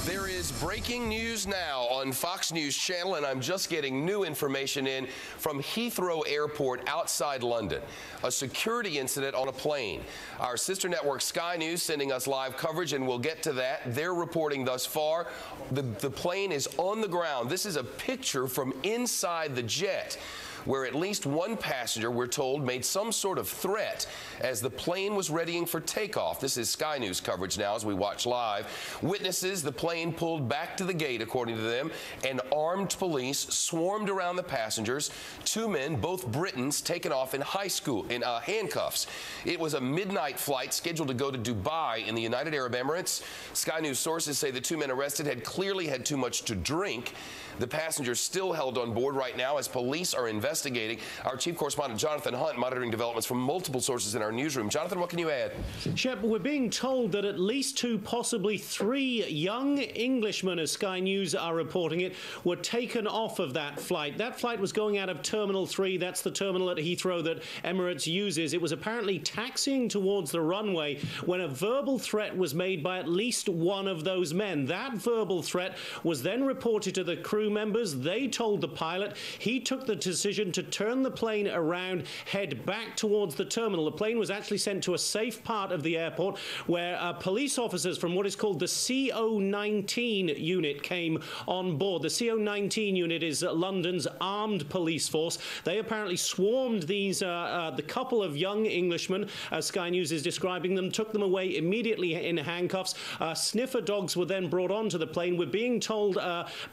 There is breaking news now on Fox News Channel, and I'm just getting new information in from Heathrow Airport outside London. A security incident on a plane. Our sister network Sky News sending us live coverage, and we'll get to that. They're reporting thus far the plane is on the ground. This is a picture from inside the jet, where at least one passenger, we're told, made some sort of threat as the plane was readying for takeoff. This is Sky News coverage now as we watch live. Witnesses, the plane pulled back to the gate, according to them, and armed police swarmed around the passengers. Two men, both Britons, taken off in handcuffs. It was a midnight flight scheduled to go to Dubai in the United Arab Emirates. Sky News sources say the two men arrested had clearly had too much to drink. The passengers still held on board right now as police are investigating. Our chief correspondent Jonathan Hunt monitoring developments from multiple sources in our newsroom. Jonathan, what can you add? Shep, we're being told that at least two, possibly three young Englishmen, as Sky News are reporting it, were taken off of that flight. That flight was going out of Terminal 3. That's the terminal at Heathrow that Emirates uses. It was apparently taxiing towards the runway when a verbal threat was made by at least one of those men. That verbal threat was then reported to the crew members. They told the pilot. He took the decision to turn the plane around, head back towards the terminal. The plane was actually sent to a safe part of the airport where police officers from what is called the CO-19 unit came on board. The CO-19 unit is London's armed police force. They apparently swarmed the couple of young Englishmen, as Sky News is describing them, took them away immediately in handcuffs. Sniffer dogs were then brought onto the plane. We're being told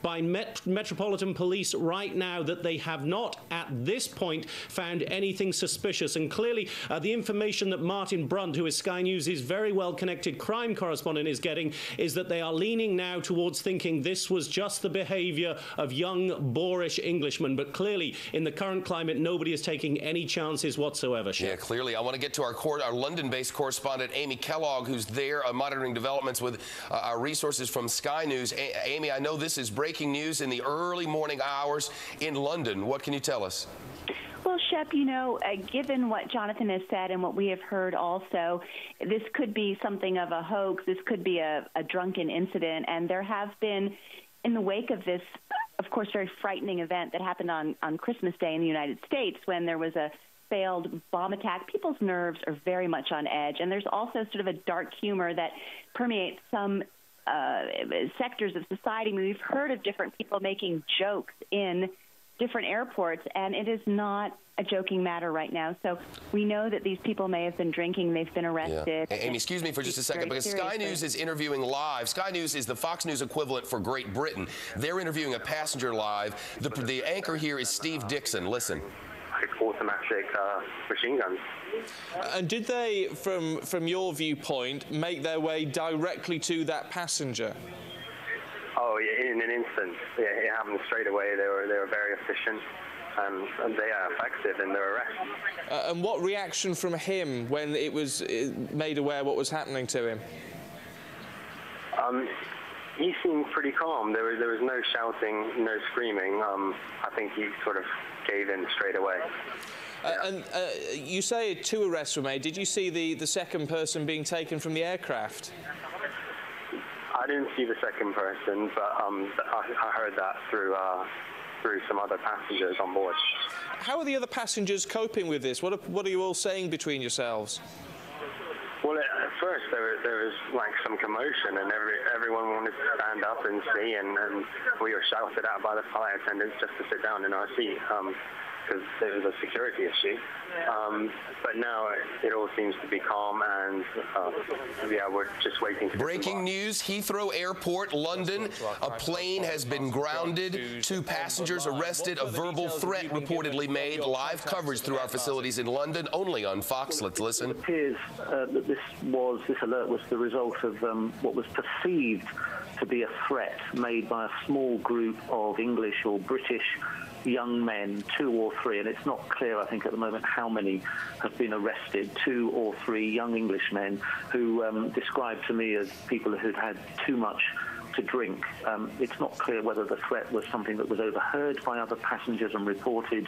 by Metropolitan Police right now that they have not, at this point, found anything suspicious. And clearly, the information that Martin Brunt, who is Sky News' very well-connected crime correspondent, is getting is that they are leaning now towards thinking this was just the behaviour of young, boorish Englishmen. But clearly, in the current climate, nobody is taking any chances whatsoever. Yeah, clearly. I want to get to our London-based correspondent, Amy Kellogg, who's there monitoring developments with our resources from Sky News. Amy, I know this is breaking news in the early morning hours in London. What can you tell us? Well, Shep, you know, given what Jonathan has said and what we have heard also, this could be something of a hoax. This could be a drunken incident. And there have been, in the wake of this, of course, very frightening event that happened on Christmas Day in the United States when there was a failed bomb attack, people's nerves are very much on edge. And there's also sort of a dark humor that permeates some sectors of society. I mean, we've heard of different people making jokes in different airports, and it is not a joking matter right now. So we know that these people may have been drinking. They've been arrested. Yeah. Amy, excuse me for just a second, because Sky News is interviewing live. Sky News is the Fox News equivalent for Great Britain. They're interviewing a passenger live. The anchor here is Steve Dixon. Listen. Automatic machine guns. And did they, from your viewpoint, make their way directly to that passenger? Oh, yeah, in an instant. Yeah, it happened straight away. They were very efficient, and they are effective in their arrest. And what reaction from him when it was made aware what was happening to him? He seemed pretty calm. There was no shouting, no screaming. I think he sort of gave in straight away. And you say 2 arrests were made. Did you see the second person being taken from the aircraft? I didn't see the second person, but I heard that through some other passengers on board. How are the other passengers coping with this? What are you all saying between yourselves? Well, at first there was like some commotion, and everyone wanted to stand up and see, and we were shouted at by the flight attendants just to sit down in our seat because it was a security issue. But now it all seems to be calm, and yeah, we're just waiting. Breaking news: Heathrow Airport, London. A plane has been grounded. 2 passengers arrested. A verbal threat reportedly made. Live coverage through our facilities in London, only on Fox. Let's listen. It appears that this alert was the result of what was perceived to be a threat made by a small group of English or British young men, 2 or 3, and it's not clear, I think, at the moment how many have been arrested, 2 or 3 young Englishmen who described to me as people who'd had too much to drink. It's not clear whether the threat was something that was overheard by other passengers and reported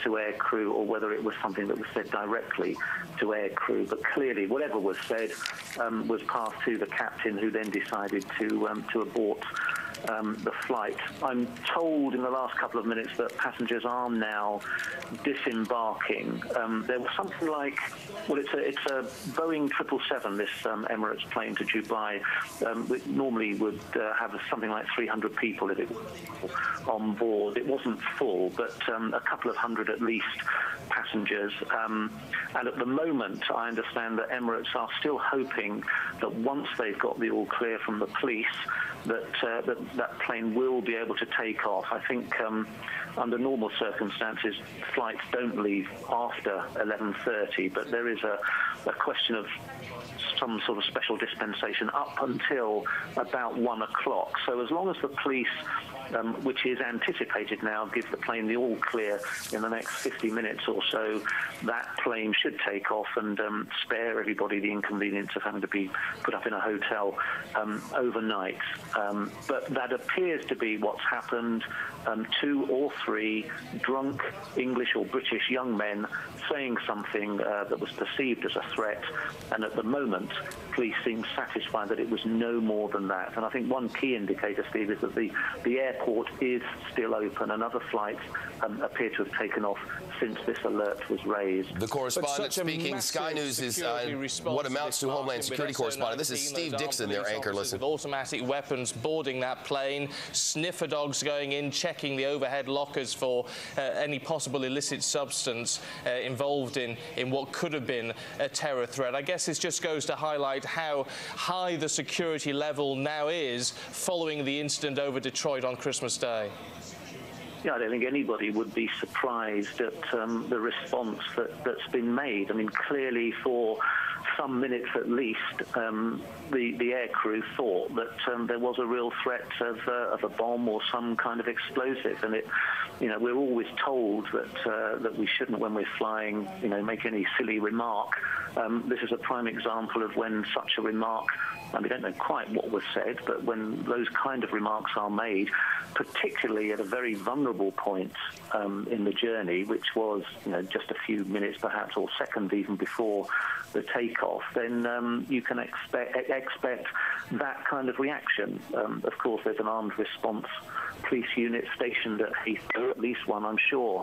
to aircrew, or whether it was something that was said directly to aircrew. But clearly, whatever was said was passed to the captain, who then decided to abort the flight. I'm told in the last couple of minutes that passengers are now disembarking. There was something like, well, it's a Boeing 777, this Emirates plane to Dubai. It normally would have something like 300 people if it was on board. It wasn't full, but a couple of hundred at least passengers. And at the moment, I understand that Emirates are still hoping that once they've got the all clear from the police, that plane will be able to take off. I think under normal circumstances, flights don't leave after 11:30, but there is a question of some sort of special dispensation up until about 1 o'clock. So as long as the police, which is anticipated now, give the plane the all clear in the next 50 minutes or so, that plane should take off and spare everybody the inconvenience of having to be put up in a hotel overnight. But that appears to be what's happened. 2 or 3 drunk English or British young men saying something that was perceived as a threat, and at the moment police seem satisfied that it was no more than that. And I think one key indicator, Steve, is that the airport is still open, and other flights appear to have taken off since this alert was raised. The correspondent speaking, Sky News is what amounts to Homeland Security correspondent. This is Steve Dixon, their anchor. Listen. With automatic weapons boarding that plane, sniffer dogs going in, checking the overhead lockers for any possible illicit substance involved in what could have been a terror threat. I guess this just goes to highlight how high the security level now is following the incident over Detroit on Christmas Day. Yeah, I don't think anybody would be surprised at the response that's been made. I mean, clearly for some minutes at least, the aircrew thought that there was a real threat of a bomb or some kind of explosive. And we're always told that we shouldn't, when we're flying, make any silly remark. This is a prime example of when such a remark, and we don't know quite what was said, but when those kind of remarks are made, particularly at a very vulnerable point in the journey, which was just a few minutes perhaps, or seconds even before the takeoff, then you can expect that kind of reaction. Of course, there's an armed response police unit stationed at Heathrow, at least one, I'm sure.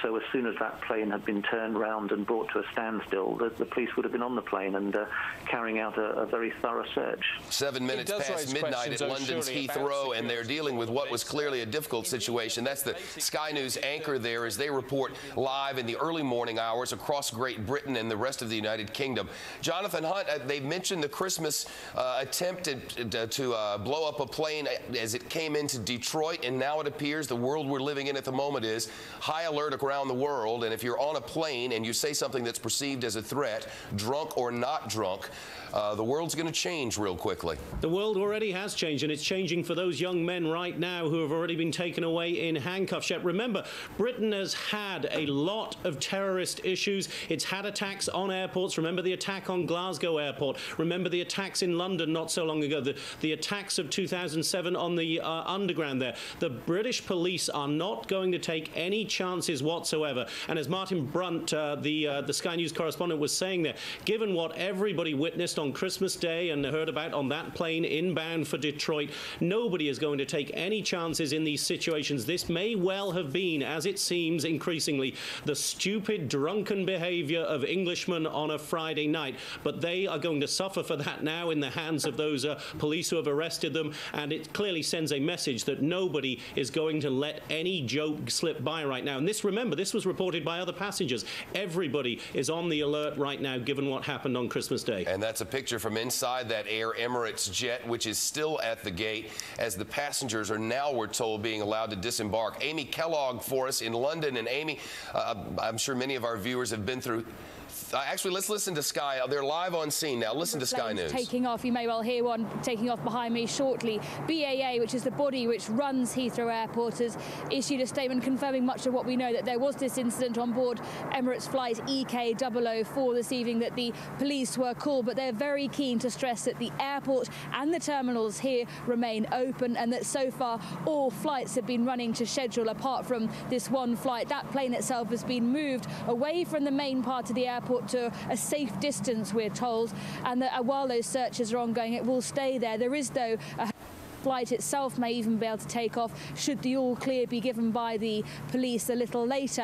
So as soon as that plane had been turned round and brought to a standstill, the police would have been on the plane and carrying out a very thorough search. 7 minutes past midnight at London's Heathrow, and they're dealing with what was clearly a difficult situation. That's the Sky News anchor there as they report live in the early morning hours across Great Britain and the rest of the United Kingdom. Jonathan Hunt, they mentioned the Christmas attempt to blow up a plane as it came into Detroit, and now it appears the world we're living in at the moment is high alert around the world. And if you're on a plane and you say something that's perceived as a threat, drunk or not drunk, the world's going to change real quickly. The world already has changed, and it's changing for those young men right now who have already been taken away in handcuffs. Yet remember, Britain has had a lot of terrorist issues. It's had attacks on airports. Remember the attack on Glasgow Airport. Remember the attacks in London not so long ago. The attacks of 2007 on the underground there. The British police are not going to take any chances whatsoever. And as Martin Brunt, the Sky News correspondent, was saying there, given what everybody witnessed on Christmas Day and heard about on that plane inbound for Detroit, nobody is going to take any chances in these situations. This may well have been, as it seems increasingly, the stupid, drunken behavior of Englishmen on a Friday night. But they are going to suffer for that now in the hands of those police who have arrested them. And it clearly sends a message that nobody is going to let any joke slip by right now. And this, remember, this was reported by other passengers. Everybody is on the alert right now, given what happened on Christmas Day. And that's a picture from inside that Air Emirates jet, which is still at the gate, as the passengers are now, we're told, being allowed to disembark. Amy Kellogg for us in London. And Amy, I'm sure many of our viewers have been through Actually, let's listen to Sky. They're live on scene now. Listen to Sky News. Taking off. You may well hear one taking off behind me shortly. BAA, which is the body which runs Heathrow Airport, has issued a statement confirming much of what we know, that there was this incident on board Emirates flight EK004 this evening, that the police were called, but they're very keen to stress that the airport and the terminals here remain open, and that so far all flights have been running to schedule apart from this one flight. That plane itself has been moved away from the main part of the airport to a safe distance, we're told, and that while those searches are ongoing, it will stay there. There is, though, a flight itself may even be able to take off should the all clear be given by the police a little later.